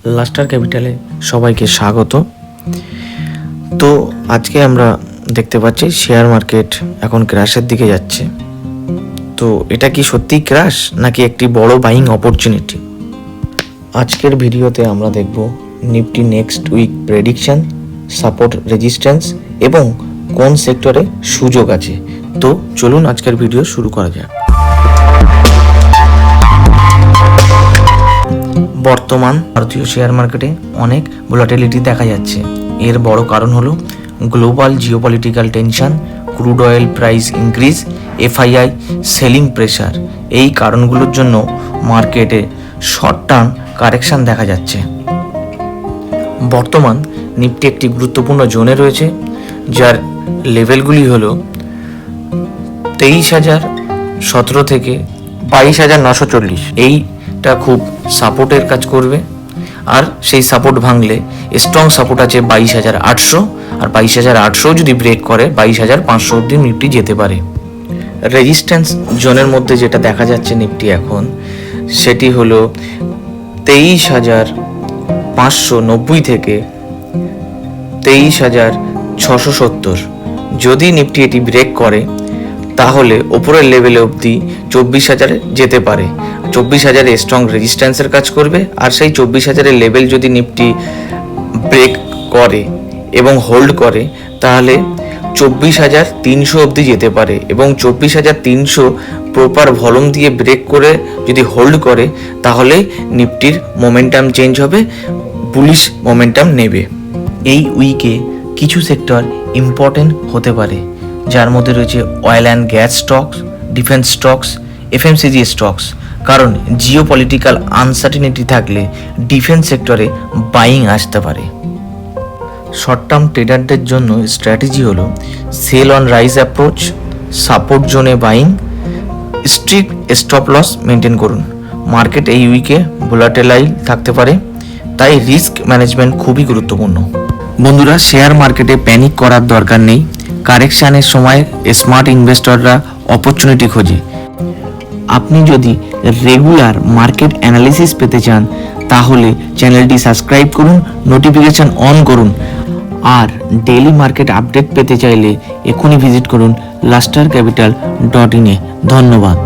লাস্টার ক্যাপিটালে সবাইকে স্বাগত। তো আজকে আমরা দেখতে পাচ্ছি শেয়ার মার্কেট এখন ক্র্যাশের দিকে যাচ্ছে। তো এটা কি সত্যিই ক্র্যাশ নাকি একটি বড় বাইং অপরচুনিটি? আজকের ভিডিওতে আমরা দেখব Nifty next week prediction, support, resistance এবং কোন সেক্টরে সুযোগ আছে। তো চলুন আজকের ভিডিও শুরু করা যাক। বর্তমান ভারতীয় শেয়ার মার্কেটে অনেক ভোলাটিলিটি দেখা যাচ্ছে। এর বড় কারণ হলো global geopolitical tension, crude oil price increase, FII selling pressure. এই কারণগুলোর জন্য মার্কেটে শর্ট টার্ম কারেকশন দেখা যাচ্ছে। বর্তমান নিফটি একটি গুরুত্বপূর্ণ জোনে রয়েছে, যার লেভেলগুলি হলো 23,017 থেকে 22,940। এইটা খুব সাপোর্টের কাজ করবে, আর সেই সাপোর্ট ভাঙলে স্ট্রং সাপোর্ট আছে 22,800, আর 22,800 যদি ব্রেক করে 22,500 অব্দি নিফটি যেতে পারে। রেজিস্ট্যান্স জোনের মধ্যে যেটা দেখা যাচ্ছে নিফটি এখন, সেটি হলো 23,590 থেকে 23,670। যদি নিফটি এটি ব্রেক করে তাহলে ওপরের লেভেলে অবধি 24,000 যেতে পারে। 24,000 স্ট্রং রেজিস্ট্যান্সের কাজ করবে, আর সেই 24,000 লেভেল যদি নিফটি ব্রেক করে এবং হোল্ড করে তাহলে 24,300 অবধি যেতে পারে, এবং 24,300 প্রপার ভলিউম দিয়ে ব্রেক করে যদি হোল্ড করে তাহলে নিফটির মোমেন্টাম চেঞ্জ হবে, বুলিশ মোমেন্টাম নেবে। এই উইকে কিছু সেক্টর ইম্পর্টেন্ট হতে পারে, যার মধ্যে রয়েছে oil and gas stocks, defence stocks, FMCG stocks. কারণ জিও পলিটিক্যাল আনসার্টিনিটি থাকলে ডিফেন্স সেক্টরে বাইং আসতে পারে। শর্ট টার্ম ট্রেডারদের জন্য স্ট্র্যাটেজি হলো sell on rise approach, support জোনে buying, strict stop loss maintain করুন। মার্কেট এই উইকে ভোলাটাইল থাকতে পারে, তাই রিস্ক ম্যানেজমেন্ট খুবই গুরুত্বপূর্ণ। বন্ধুরা, শেয়ার মার্কেটে প্যানিক করার দরকার নেই। কারেকশানের সময় স্মার্ট ইনভেস্টররা অপরচুনিটি খোঁজে। আপনি যদি রেগুলার মার্কেট অ্যানালিসিস পেতে চান তাহলে চ্যানেলটি সাবস্ক্রাইব করুন, নোটিফিকেশান অন করুন, আর ডেইলি মার্কেট আপডেট পেতে চাইলে এখনই ভিজিট করুন lustercapital.in-এ। ধন্যবাদ।